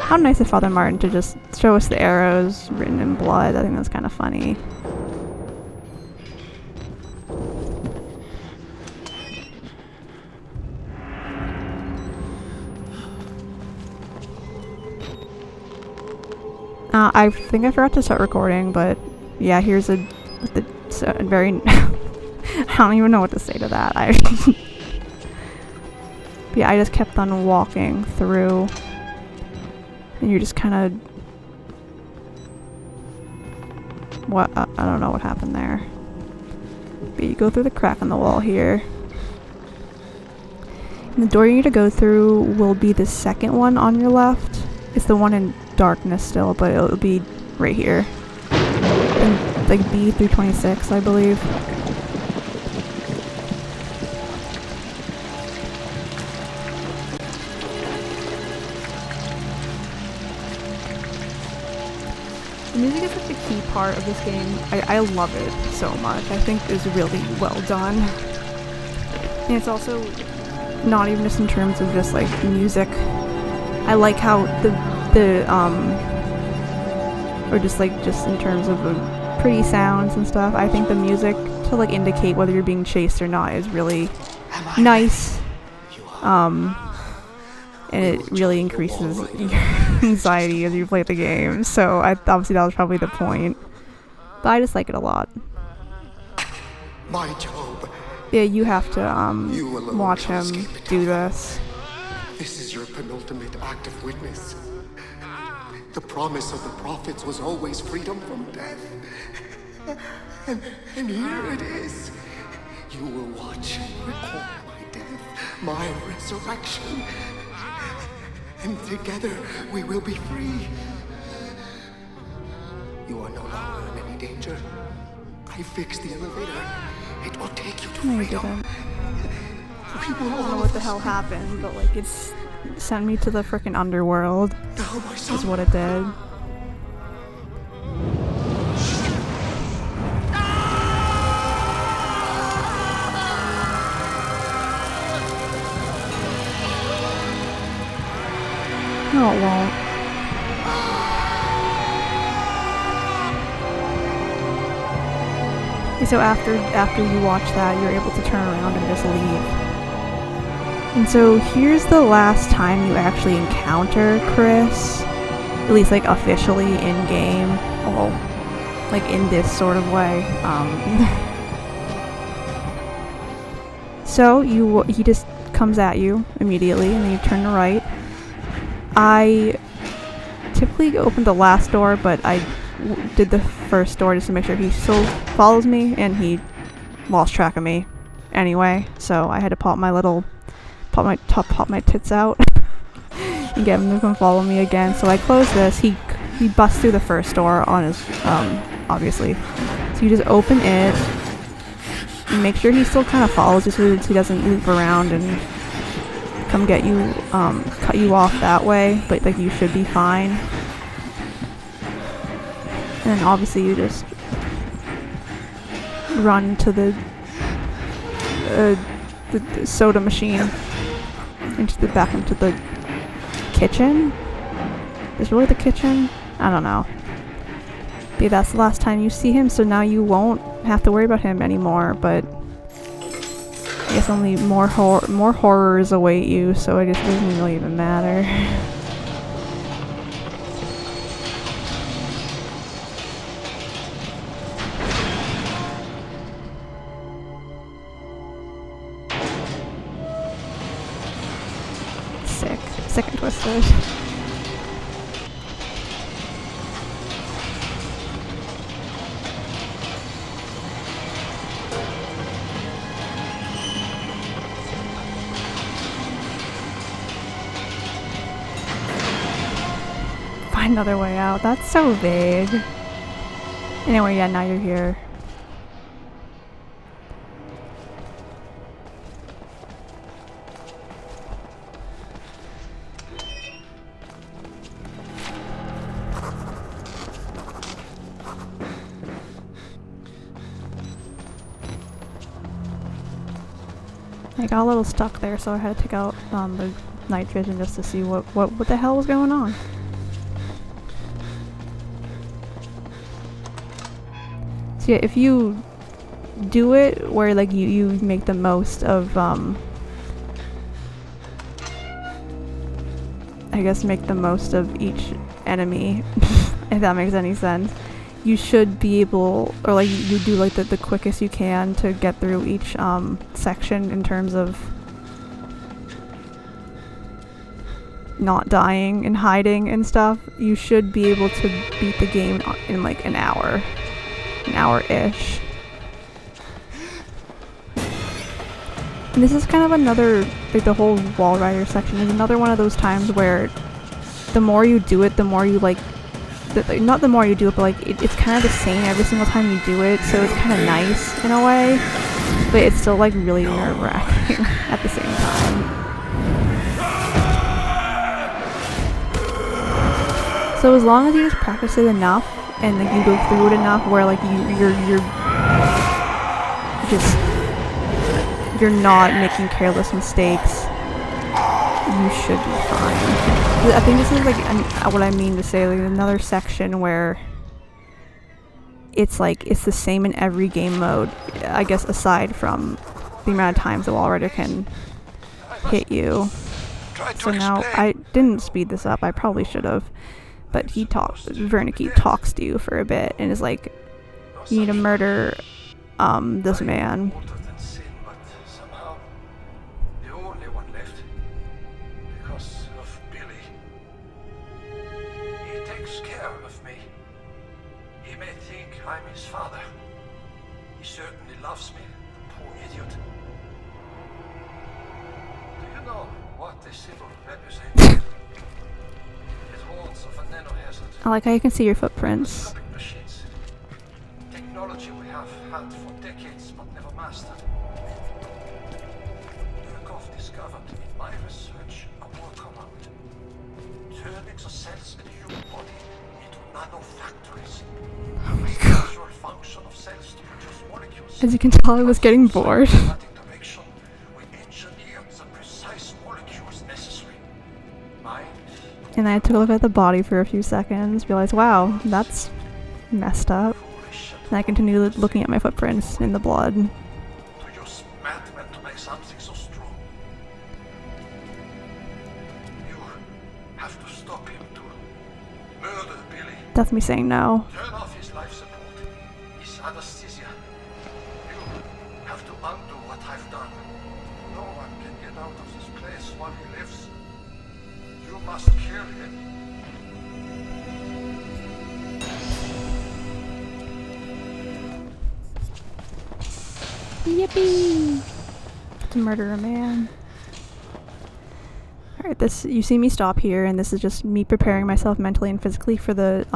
How nice of Father Martin to just show us the arrows written in blood. I think that's kind of funny. I think I forgot to start recording, but yeah, here's a very... I don't even know what to say to that. But yeah, I just kept on walking through. And you're just kind of... What? I don't know what happened there. But you go through the crack in the wall here. And the door you need to go through will be the second one on your left. It's the one in darkness still, but it'll be right here. And like B326, I believe. The music is such a key part of this game. I love it so much. I think it's really well done. And it's also not even just in terms of just like music. I like how or just in terms of pretty sounds and stuff. I think the music to like indicate whether you're being chased or not is really nice. And it really increases your anxiety as you play the game. So obviously that was probably the point. But I just like it a lot. My Job. Yeah, you have to watch him do this. This is your penultimate act of witness. The promise of the prophets was always freedom from death. And here it is. You will watch and recall my death, my resurrection. And together we will be free. You are no longer in any danger. I I fixed the elevator. It will take you to No, you freedom. didn't. We will I don't know all what the hell happened, but like it's sent me to the frickin' underworld. Oh, my son. Is what it did. No, it won't. So after you watch that, you're able to turn around and just leave. And so here's the last time you actually encounter Chris, at least like officially in game, well, like in this sort of way. So he just comes at you immediately, and then you turn to right. I typically opened the last door, but I did the first door just to make sure he still follows me, and he lost track of me anyway. So I had to pop my tits out and get him to come follow me again. So I closed this. He busts through the first door on his obviously. So you just open it, and make sure he still kind of follows you so he doesn't loop around and come get you, cut you off that way. But like you should be fine. And then obviously you just run to the soda machine back into the kitchen. Is really the kitchen? I don't know. But yeah, that's the last time you see him, so now you won't have to worry about him anymore. But I guess only more horrors await you, so I guess it doesn't really even matter. Sick and twisted. Find another way out. That's so vague. Anyway, yeah, now you're here. I got a little stuck there, so I had to take out the night vision just to see what the hell was going on. So yeah, if you do it where like you make the most of I guess make the most of each enemy, if that makes any sense, you should be able, or like you do like the quickest you can to get through each section in terms of not dying and hiding and stuff. You should be able to beat the game in like an hour-ish. And this is kind of another, like the whole wall rider section is another one of those times where the more you do it, the more you like, not the more you do it, but like it's kind of the same every single time you do it, so it's kind of nice in a way, but it's still like really nerve-wracking at the same time. So as long as you just practice it enough and like you go through it enough where like you're not making careless mistakes, you should be fine. I think this is like what I mean to say, like another section where it's like it's the same in every game mode, I guess, aside from the amount of times the wall rider can hit you. So now I didn't speed this up, I probably should have, but Wernicke talks to you for a bit and is like, you need to murder this man. I'm his father. He certainly loves me, the poor idiot. Do you know what the symbol represents? It warns of a nanohazard. I like how you can see your footprints. Machines. Technology we have had for decades but never mastered. Nurkov discovered in my research a workaround. Turning the cells in the human body into nanofactories. Oh my The god. natural function of cells to produce molecules. As you can tell, I was getting bored. Direction, we engineered the precise molecules necessary. Mind, And I took a look at the body for a few seconds, realized, wow, that's messed up. foolish, And I continued looking at my footprints in the blood. to use madmen to make something so strong. You have to stop him to murder Billy. That's me saying no. Turn off his life support, his anesthesia. You have to undo what I've done. No one can get out of this place while he lives. You must kill him. Yippee! To murder a man. Alright, this you see me stop here, and this is just me preparing myself mentally and physically for the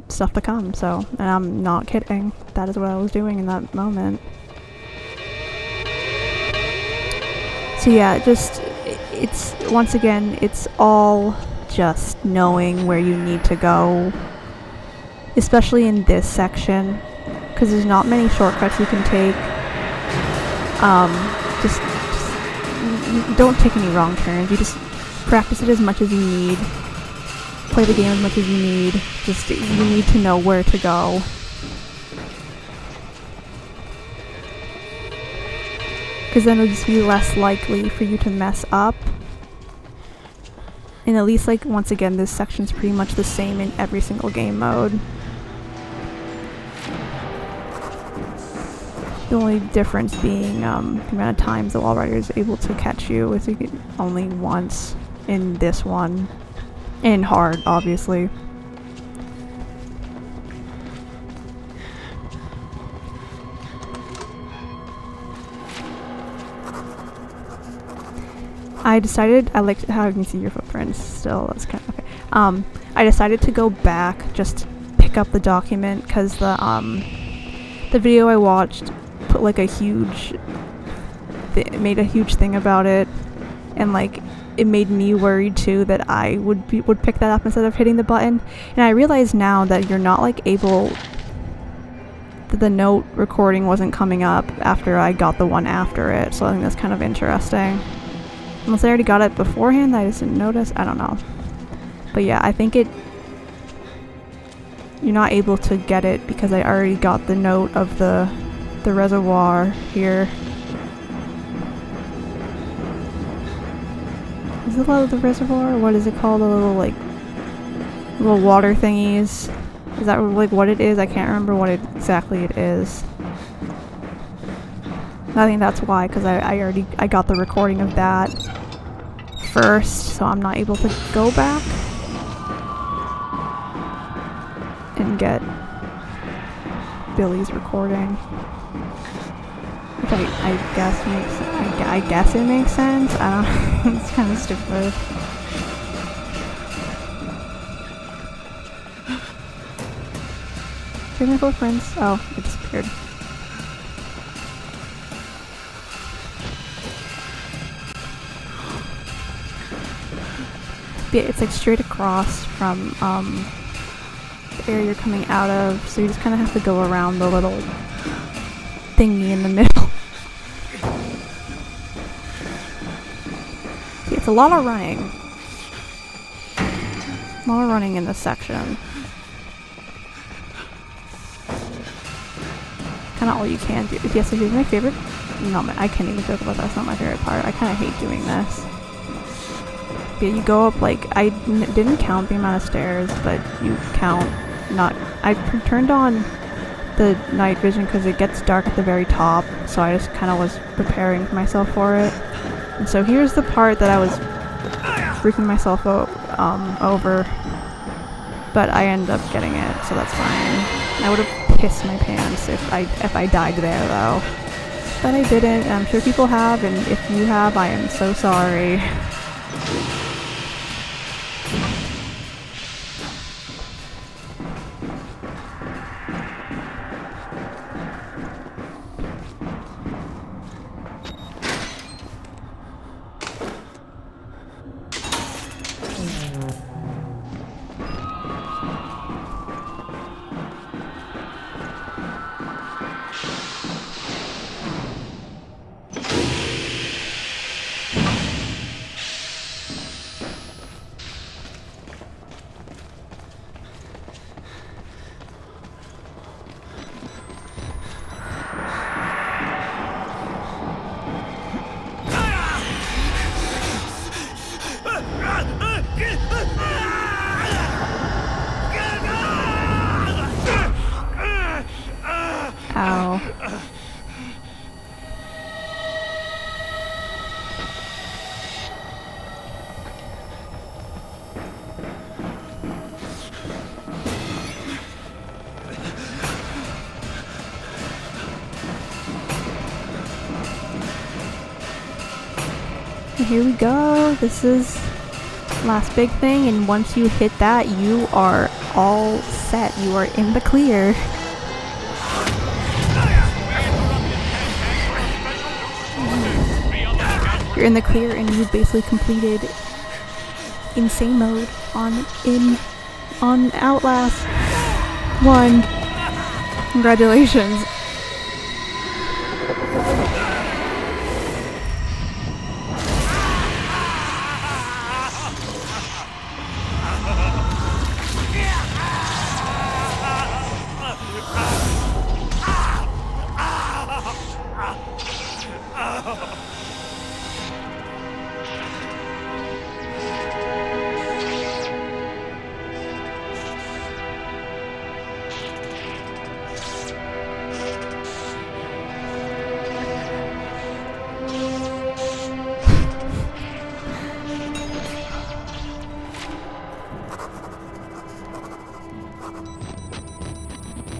stuff to come. So, and I'm not kidding. That is what I was doing in that moment. So yeah, it's once again, it's all just knowing where you need to go, especially in this section, because there's not many shortcuts you can take. Just don't take any wrong turns. You just practice it as much as you need. Play the game as much as you need. Just, you need to know where to go. Because then it'll just be less likely for you to mess up. And at least, like, once again, this section's pretty much the same in every single game mode. The only difference being the amount of times the wall rider is able to catch you is only once in this one. In hard, obviously. I decided, I liked how you can see your footprints still, that's kind of, okay. I decided to go back, just pick up the document, because the video I watched put like a huge, made a huge thing about it, and like, it made me worried too that I would pick that up instead of hitting the button, and I realize now that you're not like able, that the note recording wasn't coming up after I got the one after it, so I think that's kind of interesting. Unless I already got it beforehand, I just didn't notice. I don't know. But yeah, I think you're not able to get it because I already got the note of the reservoir here. Is it the reservoir? Or what is it called? The little like little water thingies. Is that like what it is? I can't remember what exactly it is. I think that's why, because I got the recording of that first, so I'm not able to go back and get Billy's recording, which I guess makes I guess it makes sense. I don't know. It's kind of stupid. Here's my footprints. Oh, it disappeared. Yeah, it's like straight across from the area you're coming out of, so you just kind of have to go around the little thingy in the middle. See, it's a lot of running. A lot of running in this section. Kind of all you can do. Yes, this is my favorite. No, I can't even joke about that. That's not my favorite part. I kind of hate doing this. You go up, like, I didn't count the amount of stairs, but you count not, I turned on the night vision because it gets dark at the very top, so I just kind of was preparing myself for it. And so here's the part that I was freaking myself over, but I ended up getting it, so that's fine. I would have pissed my pants if I died there, though. But I didn't, and I'm sure people have, and if you have, I am so sorry. Here we go. This is last big thing, and once you hit that, you are all set. You are in the clear. You're in the clear, and you basically completed insane mode on Outlast 1. Congratulations.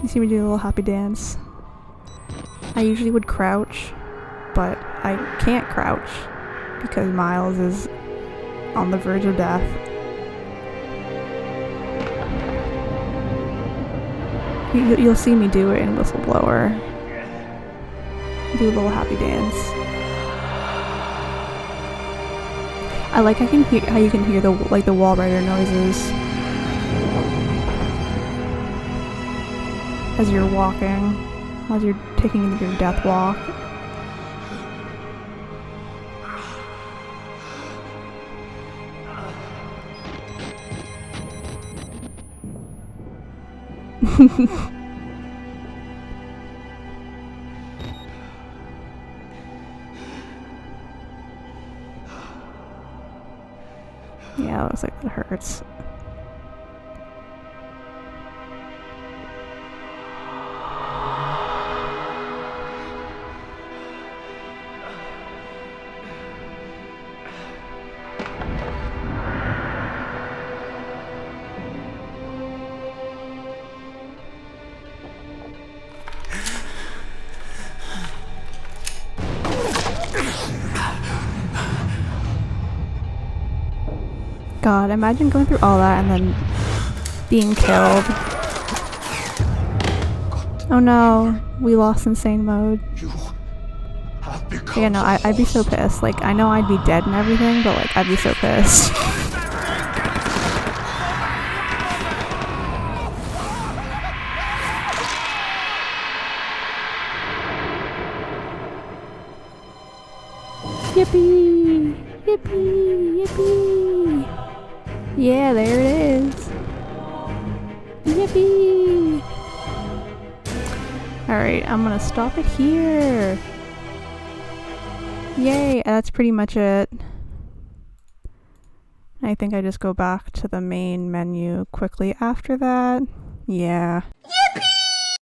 You see me do a little happy dance. I usually would crouch, but I can't crouch because Miles is on the verge of death. You'll see me do it in Whistleblower. Do a little happy dance. I like how you can hear the wall rider noises as you're walking, as you're taking your death walk. Yeah, it looks like that hurts. God, imagine going through all that and then being killed. Oh no, we lost insane mode. Yeah, no, I'd be so pissed. Like, I know I'd be dead and everything, but like, I'd be so pissed. Yippee! Yippee! Yippee! Yeah, there it is. Yippee! Alright, I'm gonna stop it here. Yay, that's pretty much it. I think I just go back to the main menu quickly after that. Yeah.